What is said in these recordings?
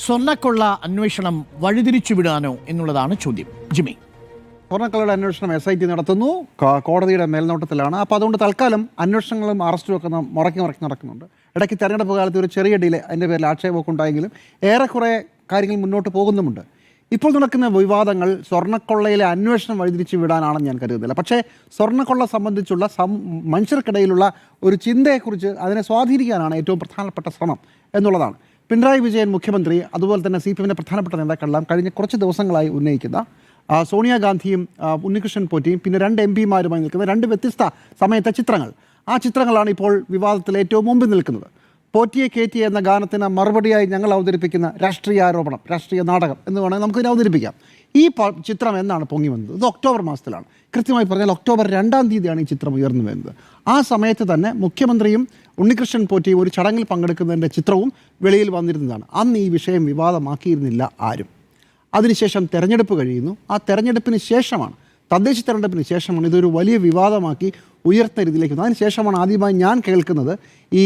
സ്വർണ്ണക്കൊള്ള അന്വേഷണം വഴിതിരിച്ചുവിടാനോ എന്നുള്ളതാണ് ചോദ്യം. ജിമ്മി, സ്വർണ്ണക്കൊള്ളയുടെ അന്വേഷണം SIT നടത്തുന്നു, കോടതിയുടെ മേൽനോട്ടത്തിലാണ്. അപ്പോൾ അതുകൊണ്ട് തൽക്കാലം അന്വേഷണങ്ങളും അറസ്റ്റും ഒക്കെ മുറക്കി നടക്കുന്നുണ്ട്. ഇടയ്ക്ക് തെരഞ്ഞെടുപ്പ് കാലത്ത് ഒരു ചെറിയ ഡിലേ, അതിൻ്റെ പേരിൽ ആക്ഷേപമൊക്കെ ഉണ്ടായെങ്കിലും ഏറെക്കുറെ കാര്യങ്ങൾ മുന്നോട്ട് പോകുന്നുമുണ്ട്. ഇപ്പോൾ നടക്കുന്ന വിവാദങ്ങൾ സ്വർണ്ണക്കൊള്ളയിലെ അന്വേഷണം വഴിതിരിച്ചു വിടാനാണെന്ന് ഞാൻ കരുതുന്നില്ല. പക്ഷേ സ്വർണ്ണക്കൊള്ള സംബന്ധിച്ചുള്ള മനുഷ്യർക്കിടയിലുള്ള ഒരു ചിന്തയെക്കുറിച്ച് അതിനെ സ്വാധീനിക്കാനാണ് ഏറ്റവും പ്രധാനപ്പെട്ട ശ്രമം എന്നുള്ളതാണ്. പിണറായി വിജയൻ മുഖ്യമന്ത്രി, അതുപോലെ തന്നെ CPMൻ്റെ പ്രധാനപ്പെട്ട നേതാക്കളെല്ലാം കഴിഞ്ഞ കുറച്ച് ദിവസങ്ങളായി ഉന്നയിക്കുന്ന സോണിയാഗാന്ധിയും ഉണ്ണികൃഷ്ണൻ പോറ്റിയും പിന്നെ 2 MPമാരുമായി നിൽക്കുന്ന 2 വ്യത്യസ്ത സമയത്തെ ചിത്രങ്ങൾ, ആ ചിത്രങ്ങളാണ് ഇപ്പോൾ വിവാദത്തിൽ ഏറ്റവും മുമ്പിൽ നിൽക്കുന്നത്. പോറ്റിയെ കേറ്റി എന്ന ഗാനത്തിന് മറുപടിയായി ഞങ്ങൾ അവതരിപ്പിക്കുന്ന രാഷ്ട്രീയ ആരോപണം, രാഷ്ട്രീയ നാടകം എന്ന് വേണമെങ്കിൽ നമുക്കിതിനെ അവതരിപ്പിക്കാം. ഈ ചിത്രം എന്നാണ് പൊങ്ങി വന്നത്? ഇത് ഒക്ടോബർ മാസത്തിലാണ്. കൃത്യമായി പറഞ്ഞാൽ ഒക്ടോബർ 2-ാം തീയതിയാണ് ഈ ചിത്രം ഉയർന്നു വരുന്നത്. ആ സമയത്ത് തന്നെ മുഖ്യമന്ത്രിയും ഉണ്ണികൃഷ്ണൻ പോറ്റിയും ഒരു ചടങ്ങിൽ പങ്കെടുക്കുന്നതിൻ്റെ ചിത്രവും വെളിയിൽ വന്നിരുന്നതാണ്. അന്ന് ഈ വിഷയം വിവാദമാക്കിയിരുന്നില്ല ആരും. അതിനുശേഷം തെരഞ്ഞെടുപ്പ് കഴിയുന്നു. ആ തെരഞ്ഞെടുപ്പിന് ശേഷമാണ്, തദ്ദേശ തെരഞ്ഞെടുപ്പിന് ശേഷമാണ് ഇതൊരു വലിയ വിവാദമാക്കി ഉയർത്തുന്ന രീതിയിലേക്ക് വന്നത്. അതിനുശേഷമാണ് ആദ്യമായി ഞാൻ കേൾക്കുന്നത് ഈ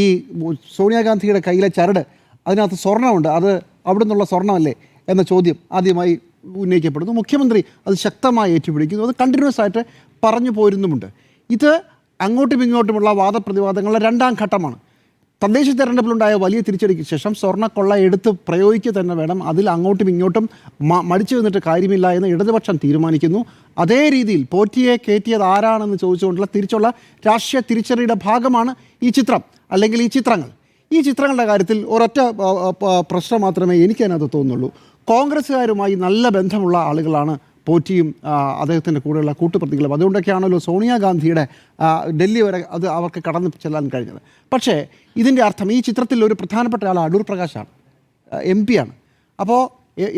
സോണിയാഗാന്ധിയുടെ കയ്യിലെ ചരട്, അതിനകത്ത് സ്വർണ്ണമുണ്ട്, അത് അവിടെ നിന്നുള്ള സ്വർണ്ണമല്ലേ എന്ന ചോദ്യം ആദ്യമായി ഉന്നയിക്കപ്പെടുന്നു. മുഖ്യമന്ത്രി അത് ശക്തമായി ഏറ്റുപിടിക്കുന്നു. അത് കണ്ടിന്യൂസ് ആയിട്ട് പറഞ്ഞു പോരുന്നുമുണ്ട്. ഇത് അങ്ങോട്ടും ഇങ്ങോട്ടുമുള്ള വാദപ്രതിവാദങ്ങളുടെ 2-ാം ഘട്ടമാണ്. തദ്ദേശ തെരഞ്ഞെടുപ്പിലുണ്ടായ വലിയ തിരിച്ചടിക്ക് ശേഷം സ്വർണ്ണക്കൊള്ള എടുത്ത് പ്രയോഗിക്കുക തന്നെ വേണം, അതിൽ അങ്ങോട്ടും ഇങ്ങോട്ടും മടിച്ചു നിന്നിട്ട് കാര്യമില്ല എന്ന് ഇടതുപക്ഷം തീരുമാനിക്കുന്നു. അതേ രീതിയിൽ പോറ്റിയെ കയറ്റിയത് ആരാണെന്ന് ചോദിച്ചുകൊണ്ടുള്ള തിരിച്ചുള്ള രാഷ്ട്രീയ തിരിച്ചറിയുടെ ഭാഗമാണ് ഈ ചിത്രം, അല്ലെങ്കിൽ ഈ ചിത്രങ്ങൾ. ഈ ചിത്രങ്ങളുടെ കാര്യത്തിൽ ഒരൊറ്റ പ്രശ്നം മാത്രമേ എനിക്കതിനകത്ത് തോന്നുന്നുള്ളൂ. കോൺഗ്രസ്സുകാരുമായി നല്ല ബന്ധമുള്ള ആളുകളാണ് പോറ്റിയും അദ്ദേഹത്തിൻ്റെ കൂടെയുള്ള കൂട്ടുപ്രതികളും. അതുകൊണ്ടൊക്കെയാണല്ലോ സോണിയാഗാന്ധിയുടെ ഡൽഹി വരെ അത് അവർക്ക് കടന്നു ചെല്ലാൻ കഴിഞ്ഞത്. പക്ഷേ ഇതിൻ്റെ അർത്ഥം, ഈ ചിത്രത്തിൽ ഒരു പ്രധാനപ്പെട്ട ആൾ അടൂർ പ്രകാശാണ്, MP ആണ്. അപ്പോൾ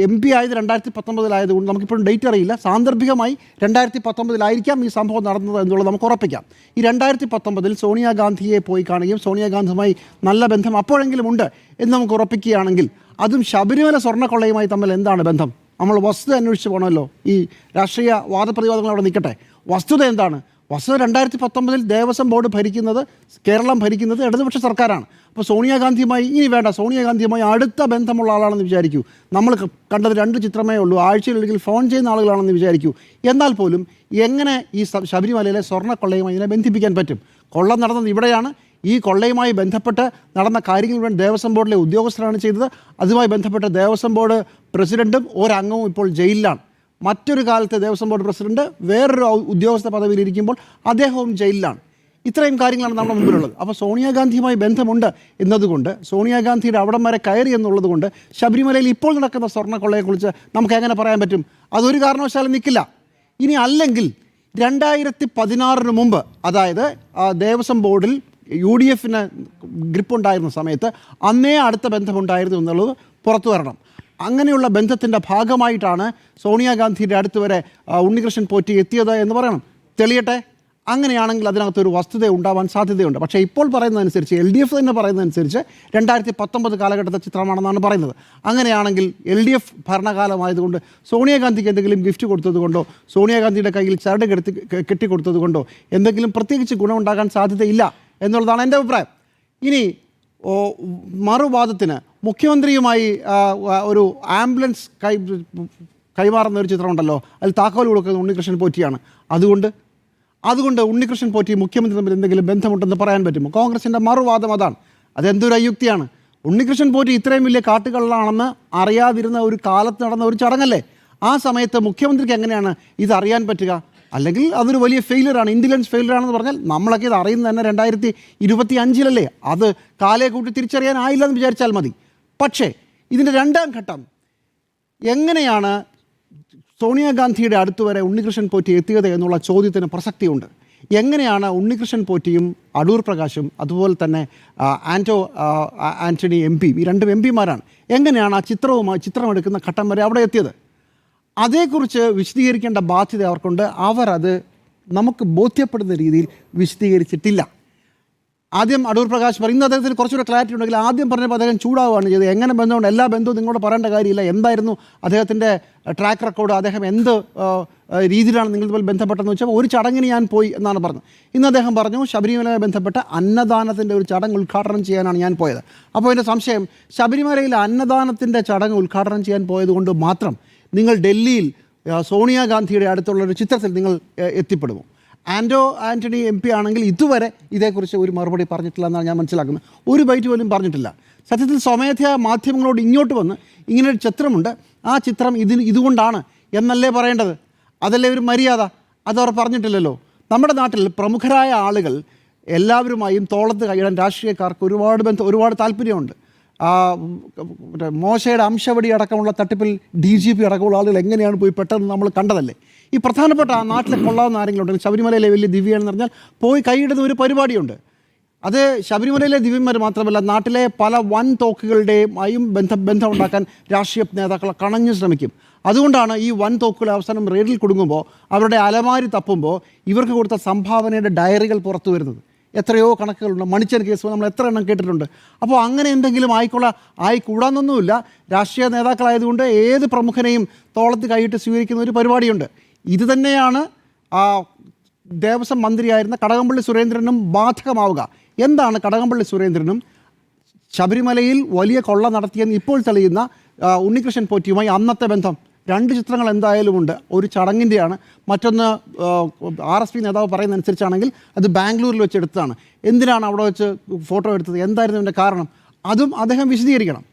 MP ആയത് 2019 നമുക്കിപ്പോഴും ഡേറ്റ് അറിയില്ല. സാന്ദർഭികമായി 2019 ഈ സംഭവം നടന്നത് എന്നുള്ളത് നമുക്ക് ഉറപ്പിക്കാം. ഈ 2019 സോണിയാഗാന്ധിയെ പോയി കാണുകയും സോണിയാഗാന്ധിയുമായി നല്ല ബന്ധം അപ്പോഴെങ്കിലും ഉണ്ട് എന്ന് നമുക്ക് ഉറപ്പിക്കുകയാണെങ്കിൽ, അതും ശബരിമല സ്വർണ്ണക്കൊള്ളയുമായി തമ്മിൽ എന്താണ് ബന്ധം? നമ്മൾ വസ്തുത അന്വേഷിച്ച് പോകണമല്ലോ. ഈ രാഷ്ട്രീയ വാദപ്രതിവാദങ്ങൾ അവിടെ നിൽക്കട്ടെ. വസ്തുത എന്താണ്? വസ്തുത 2019 ദേവസ്വം ബോർഡ് കേരളം ഭരിക്കുന്നത് ഇടതുപക്ഷ സർക്കാരാണ്. അപ്പോൾ സോണിയാഗാന്ധിയുമായി ഇനി വേണ്ട, സോണിയാഗാന്ധിയുമായി അടുത്ത ബന്ധമുള്ള ആളാണെന്ന് വിചാരിക്കൂ. നമ്മൾ കണ്ടത് 2 ചിത്രമേ ഉള്ളൂ, ആഴ്ചയിലൊരിക്കൽ ഫോൺ ചെയ്യുന്ന ആളുകളാണെന്ന് വിചാരിക്കൂ. എന്നാൽ പോലും എങ്ങനെ ഈ ശബരിമലയിലെ സ്വർണ്ണക്കൊള്ളയുമായി ഇതിനെ ബന്ധിപ്പിക്കാൻ പറ്റും? കൊള്ള നടന്നത് ഇവിടെയാണ്. ഈ കൊള്ളയുമായി ബന്ധപ്പെട്ട് നടന്ന കാര്യങ്ങൾ മുഴുവൻ ദേവസ്വം ബോർഡിലെ ഉദ്യോഗസ്ഥരാണ് ചെയ്തത്. അതുമായി ബന്ധപ്പെട്ട് ദേവസ്വം ബോർഡ് പ്രസിഡൻറ്റും ഒരംഗവും ഇപ്പോൾ ജയിലിലാണ്. മറ്റൊരു കാലത്തെ ദേവസ്വം ബോർഡ് പ്രസിഡന്റ് വേറൊരു ഉദ്യോഗസ്ഥ പദവിയിലിരിക്കുമ്പോൾ അദ്ദേഹവും ജയിലിലാണ്. ഇത്രയും കാര്യങ്ങളാണ് നമ്മുടെ മുമ്പിലുള്ളത്. അപ്പോൾ സോണിയാഗാന്ധിയുമായി ബന്ധമുണ്ട് എന്നതുകൊണ്ട്, സോണിയാഗാന്ധിയുടെ അവിടം വരെ കയറി എന്നുള്ളത് കൊണ്ട് ശബരിമലയിൽ ഇപ്പോൾ നടക്കുന്ന സ്വർണ്ണക്കൊള്ളയെക്കുറിച്ച് നമുക്ക് എങ്ങനെ പറയാൻ പറ്റും? അതൊരു കാരണവശാലും നിൽക്കില്ല. ഇനി അല്ലെങ്കിൽ 2016 മുമ്പ്, അതായത് ദേവസ്വം ബോർഡിൽ UDFന് ഗ്രിപ്പുണ്ടായിരുന്ന സമയത്ത് അന്നേ അടുത്ത ബന്ധമുണ്ടായിരുന്നു എന്നുള്ളത് പുറത്തു വരണം. അങ്ങനെയുള്ള ബന്ധത്തിൻ്റെ ഭാഗമായിട്ടാണ് സോണിയാഗാന്ധിയുടെ അടുത്ത് വരെ ഉണ്ണികൃഷ്ണൻ പോറ്റി എത്തിയത് എന്ന് പറയണം. തെളിയട്ടെ. അങ്ങനെയാണെങ്കിൽ അതിനകത്തൊരു വസ്തുത ഉണ്ടാവാൻ സാധ്യതയുണ്ട്. പക്ഷേ ഇപ്പോൾ പറയുന്നതനുസരിച്ച്, LDF തന്നെ പറയുന്നതനുസരിച്ച് 2019 കാലഘട്ടത്തെ ചിത്രമാണെന്നാണ് പറയുന്നത്. അങ്ങനെയാണെങ്കിൽ LDF ഭരണകാലമായതുകൊണ്ട് സോണിയാഗാന്ധിക്ക് എന്തെങ്കിലും ഗിഫ്റ്റ് കൊടുത്തതുകൊണ്ടോ സോണിയാഗാന്ധിയുടെ കയ്യിൽ ചരട് കെട്ടിക്കൊടുത്തതുകൊണ്ടോ എന്തെങ്കിലും പ്രത്യേകിച്ച് ഗുണമുണ്ടാകാൻ സാധ്യതയില്ല എന്നുള്ളതാണ് എൻ്റെ അഭിപ്രായം. ഇനി മറുവാദത്തിന് മുഖ്യമന്ത്രിയുമായി ഒരു ആംബുലൻസ് കൈമാറുന്ന ഒരു ചിത്രമുണ്ടല്ലോ, അതിൽ താക്കോൽ കൊടുക്കുന്നത് ഉണ്ണികൃഷ്ണൻ പോറ്റിയാണ്. അതുകൊണ്ട് ഉണ്ണികൃഷ്ണൻ പോറ്റി മുഖ്യമന്ത്രി തമ്മിൽ എന്തെങ്കിലും ബന്ധമുണ്ടെന്ന് പറയാൻ പറ്റുമോ? കോൺഗ്രസിൻ്റെ മറുവാദം അതാണ്. അതെന്തൊരു അയുക്തിയാണ്? ഉണ്ണികൃഷ്ണൻ പോറ്റി ഇത്രയും വലിയ കാട്ടുകള്ളാണെന്ന് അറിയാതിരുന്ന ഒരു കാലത്ത് നടന്ന ഒരു ചടങ്ങല്ലേ. ആ സമയത്ത് മുഖ്യമന്ത്രിക്ക് എങ്ങനെയാണ് ഇത് അറിയാൻ പറ്റുക? അല്ലെങ്കിൽ അതൊരു വലിയ ഫെയിലിയറാണ്, ഇൻ്റലിജൻസ് ഫെയിലിയറാണെന്ന് പറഞ്ഞാൽ നമ്മളൊക്കെ ഇത് അറിയുന്നത് തന്നെ 2025 അത് കാലയെ കൂട്ടി തിരിച്ചറിയാനായില്ലെന്ന് വിചാരിച്ചാൽ മതി. പക്ഷേ ഇതിൻ്റെ 2-ാം ഘട്ടം, എങ്ങനെയാണ് സോണിയാഗാന്ധിയുടെ അടുത്തുവരെ ഉണ്ണികൃഷ്ണൻ പോറ്റി എത്തിയത് എന്നുള്ള ചോദ്യത്തിന് പ്രസക്തിയുണ്ട്. എങ്ങനെയാണ് ഉണ്ണികൃഷ്ണൻ പോറ്റിയും അടൂർ പ്രകാശും അതുപോലെ തന്നെ ആൻ്റണി MP, ഈ 2 MPമാരാണ്, എങ്ങനെയാണ് ആ ചിത്രമെടുക്കുന്ന ഘട്ടം വരെ അവിടെ എത്തിയത്? അതേക്കുറിച്ച് വിശദീകരിക്കേണ്ട ബാധ്യത അവർക്കുണ്ട്. അവരത് നമുക്ക് ബോധ്യപ്പെടുന്ന രീതിയിൽ വിശദീകരിച്ചിട്ടില്ല. ആദ്യം അടൂർ പ്രകാശ് പറയും, ഇന്ന് അദ്ദേഹത്തിന് കുറച്ചുകൂടെ ക്ലാരിറ്റി ഉണ്ടെങ്കിൽ ആദ്യം പറഞ്ഞപ്പോൾ അദ്ദേഹം ചൂടാവുകയാണ് ചെയ്തത്. എങ്ങനെ ബന്ധമുണ്ട്, എല്ലാ ബന്ധവും നിങ്ങളോട് പറയേണ്ട കാര്യമില്ല, എന്തായിരുന്നു അദ്ദേഹത്തിൻ്റെ ട്രാക്ക് റെക്കോർഡ്, അദ്ദേഹം എന്ത് രീതിയിലാണ് നിങ്ങൾ തമ്മിൽ ബന്ധപ്പെട്ടതെന്ന് വെച്ചാൽ ഒരു ചടങ്ങിന് ഞാൻ പോയി എന്നാണ് പറഞ്ഞത്. ഇന്ന് അദ്ദേഹം പറഞ്ഞു ശബരിമലയുമായി ബന്ധപ്പെട്ട അന്നദാനത്തിൻ്റെ ഒരു ചടങ്ങ് ഉദ്ഘാടനം ചെയ്യാനാണ് ഞാൻ പോയത്. അപ്പോൾ എൻ്റെ സംശയം, ശബരിമലയിൽ അന്നദാനത്തിൻ്റെ ചടങ്ങ് ഉദ്ഘാടനം ചെയ്യാൻ പോയതുകൊണ്ട് മാത്രം നിങ്ങൾ ഡൽഹിയിൽ സോണിയാഗാന്ധിയുടെ അടുത്തുള്ള ഒരു ചിത്രത്തിൽ നിങ്ങൾ എത്തിപ്പെടുമോ? ആൻ്റണി MP ആണെങ്കിൽ ഇതുവരെ ഇതേക്കുറിച്ച് ഒരു മറുപടി പറഞ്ഞിട്ടില്ല എന്നാണ് ഞാൻ മനസ്സിലാക്കുന്നത്. ഒരു ബൈറ്റ് പോലും പറഞ്ഞിട്ടില്ല. സത്യത്തിൽ സ്വമേധയാ മാധ്യമങ്ങളോട് ഇങ്ങോട്ട് വന്ന് ഇങ്ങനൊരു ചിത്രമുണ്ട്, ആ ചിത്രം ഇതുകൊണ്ടാണ് എന്നല്ലേ പറയേണ്ടത്? അതല്ലേ ഒരു മര്യാദ? അതവർ പറഞ്ഞിട്ടില്ലല്ലോ. നമ്മുടെ നാട്ടിൽ പ്രമുഖരായ ആളുകൾ എല്ലാവരുമായും തോളത്ത് കൈയിടാൻ രാഷ്ട്രീയക്കാർക്ക് ഒരുപാട് താല്പര്യമുണ്ട്. മോശയുടെ അംശവടി അടക്കമുള്ള തട്ടിപ്പിൽ DGP അടക്കമുള്ള ആളുകൾ എങ്ങനെയാണ് പോയി പെട്ടെന്ന് നമ്മൾ കണ്ടതല്ലേ. ഈ പ്രധാനപ്പെട്ട ആ നാട്ടിലെ കൊള്ളാവുന്ന ആരെങ്കിലും ഉണ്ടെങ്കിൽ ശബരിമലയിലെ വലിയ ദിവ്യാണെന്ന് പറഞ്ഞാൽ പോയി കൈയിടുന്ന ഒരു പരിപാടിയുണ്ട്. അത് ശബരിമലയിലെ ദിവ്യന്മാർ മാത്രമല്ല, നാട്ടിലെ പല വൻ തോക്കുകളുടെയും ബന്ധമുണ്ടാക്കാൻ രാഷ്ട്രീയ നേതാക്കൾ കണഞ്ഞു ശ്രമിക്കും. അതുകൊണ്ടാണ് ഈ വൻ തോക്കുകൾ അവസാനം റെയ്ഡിൽ കുടുങ്ങുമ്പോൾ അവരുടെ അലമാരി തപ്പുമ്പോൾ ഇവർക്ക് കൊടുത്ത സംഭാവനയുടെ ഡയറികൾ പുറത്തു വരുന്നത്. എത്രയോ കണക്കുകളുണ്ട്. മണിച്ചൻ കേസ് നമ്മൾ എത്ര എണ്ണം കേട്ടിട്ടുണ്ട്. അപ്പോൾ അങ്ങനെ എന്തെങ്കിലും ആയിക്കൂടാന്നൊന്നുമില്ല. രാഷ്ട്രീയ നേതാക്കളായതുകൊണ്ട് ഏത് പ്രമുഖനെയും തോളത്ത് കൈയിട്ട് സ്വീകരിക്കുന്ന ഒരു പരിപാടിയുണ്ട്. ഇത് തന്നെയാണ് ദേവസ്വം മന്ത്രിയായിരുന്ന കടകംപള്ളി സുരേന്ദ്രനും ബാധകമാവുക. എന്താണ് കടകംപള്ളി സുരേന്ദ്രനും ശബരിമലയിൽ വലിയ കൊള്ള നടത്തിയെന്ന് ഇപ്പോൾ തെളിയുന്ന ഉണ്ണികൃഷ്ണൻ പോറ്റിയുമായി അന്നത്തെ ബന്ധം? 2 ചിത്രങ്ങൾ എന്തായാലും ഉണ്ട്. ഒരു ചടങ്ങിൻ്റെയാണ്, മറ്റൊന്ന് RSP നേതാവ് പറയുന്നതനുസരിച്ചാണെങ്കിൽ അത് ബാംഗ്ലൂരിൽ വെച്ച് എടുത്തതാണ്. എന്തിനാണ് അവിടെ വെച്ച് ഫോട്ടോ എടുത്തത്, എന്തായിരുന്നു ഇതിൻ്റെ കാരണം? അതും അദ്ദേഹം വിശദീകരിക്കണം.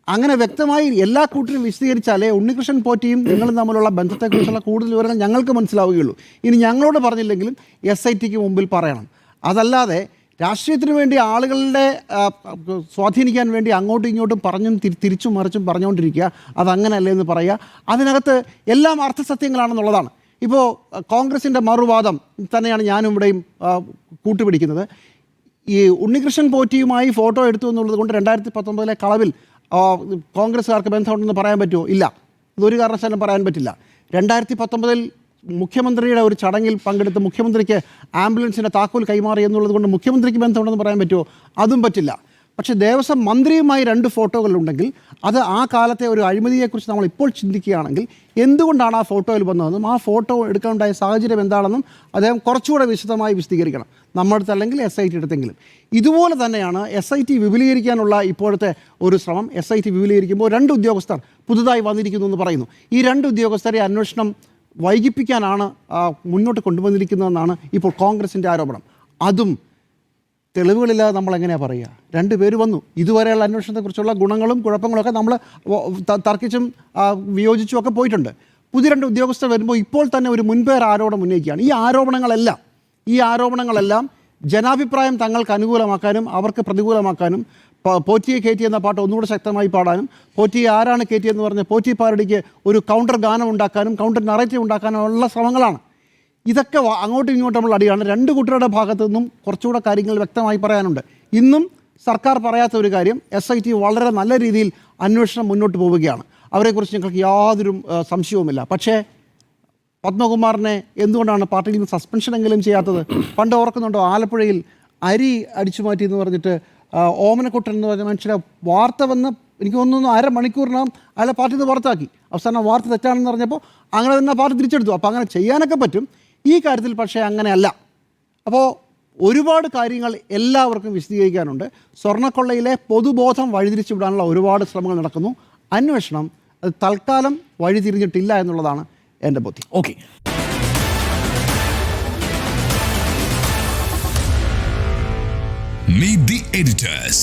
അങ്ങനെ വ്യക്തമായി എല്ലാ കൂട്ടരും വിശദീകരിച്ചാലേ ഉണ്ണികൃഷ്ണൻ പോറ്റിയും നിങ്ങളും തമ്മിലുള്ള ബന്ധത്തെക്കുറിച്ചുള്ള കൂടുതൽ വിവരങ്ങൾ ഞങ്ങൾക്ക് മനസ്സിലാവുകയുള്ളൂ. ഇനി ഞങ്ങളോട് പറഞ്ഞില്ലെങ്കിലും SITക്ക് മുമ്പിൽ പറയണം. അതല്ലാതെ രാഷ്ട്രീയത്തിന് വേണ്ടി ആളുകളുടെ സ്വാധീനിക്കാൻ വേണ്ടി അങ്ങോട്ടും ഇങ്ങോട്ടും പറഞ്ഞും തിരിച്ചും മറിച്ചും പറഞ്ഞുകൊണ്ടിരിക്കുക, അതങ്ങനെയല്ലേ എന്ന് പറയുക. അതിനകത്ത് എല്ലാം അർത്ഥസത്യങ്ങളാണെന്നുള്ളതാണ്. ഇപ്പോൾ കോൺഗ്രസിൻ്റെ മറുവാദം തന്നെയാണ് ഞാനും ഇവിടെയും കൂട്ടുപിടിക്കുന്നത്. ഈ ഉണ്ണികൃഷ്ണൻ പോറ്റിയുമായി ഫോട്ടോ എടുത്തു എന്നുള്ളത് കൊണ്ട് 2019 കളവിൽ കോൺഗ്രസ്സുകാർക്ക് ബന്ധമുണ്ടെന്ന് പറയാൻ പറ്റുമോ? ഇല്ല, ഇതൊരു കാരണവശാലും പറയാൻ പറ്റില്ല. 2019 മുഖ്യമന്ത്രിയുടെ ഒരു ചടങ്ങിൽ പങ്കെടുത്ത് മുഖ്യമന്ത്രിക്ക് ആംബുലൻസിൻ്റെ താക്കോൽ കൈമാറി എന്നുള്ളത് കൊണ്ട് മുഖ്യമന്ത്രിക്ക് ബന്ധമുണ്ടെന്ന് പറയാൻ പറ്റുമോ? അതും പറ്റില്ല. പക്ഷേ ദേവസ്വം മന്ത്രിയുമായി 2 ഫോട്ടോകളുണ്ടെങ്കിൽ അത് ആ കാലത്തെ ഒരു അഴിമതിയെക്കുറിച്ച് നമ്മൾ ഇപ്പോൾ ചിന്തിക്കുകയാണെങ്കിൽ എന്തുകൊണ്ടാണ് ആ ഫോട്ടോയിൽ വന്നതെന്നും ആ ഫോട്ടോ എടുക്കാനുണ്ടായ സാഹചര്യം എന്താണെന്നും അദ്ദേഹം കുറച്ചുകൂടെ വിശദമായി വിശദീകരിക്കണം. നമ്മുടെ അടുത്ത് അല്ലെങ്കിൽ SIT എടുത്തെങ്കിലും. ഇതുപോലെ തന്നെയാണ് SIT വിപുലീകരിക്കാനുള്ള ഇപ്പോഴത്തെ ഒരു ശ്രമം. SIT വിപുലീകരിക്കുമ്പോൾ 2 ഉദ്യോഗസ്ഥർ പുതുതായി വന്നിരിക്കുന്നു എന്ന് പറയുന്നു. ഈ 2 ഉദ്യോഗസ്ഥരെ അന്വേഷണം വൈകിപ്പിക്കാനാണ് മുന്നോട്ട് കൊണ്ടുവന്നിരിക്കുന്നതെന്നാണ് ഇപ്പോൾ കോൺഗ്രസിൻ്റെ ആരോപണം. അതും തെളിവുകളില്ലാതെ നമ്മളെങ്ങനെയാണ് പറയുക? 2 പേര് വന്നു. ഇതുവരെയുള്ള അന്വേഷണത്തെക്കുറിച്ചുള്ള ഗുണങ്ങളും കുഴപ്പങ്ങളൊക്കെ നമ്മൾ തർക്കിച്ചും വിയോജിച്ചും ഒക്കെ പോയിട്ടുണ്ട്. പുതിയ 2 ഉദ്യോഗസ്ഥർ വരുമ്പോൾ ഇപ്പോൾ തന്നെ ഒരു മുൻപേർ ആരോപണം ഉന്നയിക്കുകയാണ്. ഈ ആരോപണങ്ങളെല്ലാം ജനാഭിപ്രായം തങ്ങൾക്ക് അനുകൂലമാക്കാനും അവർക്ക് പ്രതികൂലമാക്കാനും പോറ്റിയെ കയറ്റി എന്ന പാട്ട് ഒന്നുകൂടെ ശക്തമായി പാടാനും പോറ്റിയെ ആരാണ് കയറ്റിയെന്ന് പറഞ്ഞ് പോറ്റി പാരടിക്ക് ഒരു കൗണ്ടർ ഗാനം ഉണ്ടാക്കാനും കൗണ്ടർ നറേറ്റീവ് ഉണ്ടാക്കാനും ഉള്ള ശ്രമങ്ങളാണ്. ഇതൊക്കെ അങ്ങോട്ടും ഇങ്ങോട്ടും നമ്മൾ അടിയാണ്. 2 കൂട്ടരുടെ ഭാഗത്തു നിന്നും കുറച്ചുകൂടെ കാര്യങ്ങൾ വ്യക്തമായി പറയാനുണ്ട്. ഇന്നും സർക്കാർ പറയാത്ത ഒരു കാര്യം, SIT വളരെ നല്ല രീതിയിൽ അന്വേഷണം മുന്നോട്ട് പോവുകയാണ്. അവരെക്കുറിച്ച് ഞങ്ങൾക്ക് യാതൊരു സംശയവുമില്ല. പക്ഷേ പത്മകുമാറിനെ എന്തുകൊണ്ടാണ് പാർട്ടിയിൽ നിന്ന് സസ്പെൻഷനെങ്കിലും ചെയ്യാത്തത്? പണ്ട് ഓർക്കുന്നുണ്ടോ, ആലപ്പുഴയിൽ അരി അടിച്ചു മാറ്റി എന്ന് പറഞ്ഞിട്ട് ഓമനക്കുട്ടൻ എന്ന് പറഞ്ഞ മനുഷ്യരെ വാർത്ത വന്ന് എനിക്ക് തോന്നുന്നു 1/2 മണിക്കൂറിനകം അയാളെ പാർട്ടിയിൽ നിന്ന് പുറത്താക്കി. അവസാനം വാർത്ത തെറ്റാണെന്ന് പറഞ്ഞപ്പോൾ അങ്ങനെ തന്നെ പാർട്ടി തിരിച്ചെടുത്തു. അപ്പോൾ അങ്ങനെ ചെയ്യാനൊക്കെ പറ്റും. ഈ കാര്യത്തിൽ പക്ഷേ അങ്ങനെയല്ല. അപ്പോൾ ഒരുപാട് കാര്യങ്ങൾ എല്ലാവർക്കും വിശദീകരിക്കാനുണ്ട്. സ്വർണ്ണക്കൊള്ളയിലെ പൊതുബോധം വഴിതിരിച്ചു വിടാനുള്ള ഒരുപാട് ശ്രമങ്ങൾ നടക്കുന്നു. അന്വേഷണം അത് തൽക്കാലം വഴിതിരിഞ്ഞിട്ടില്ല എന്നുള്ളതാണ് എൻ്റെ ബോധ്യം. ഓക്കെ. Meet the editors.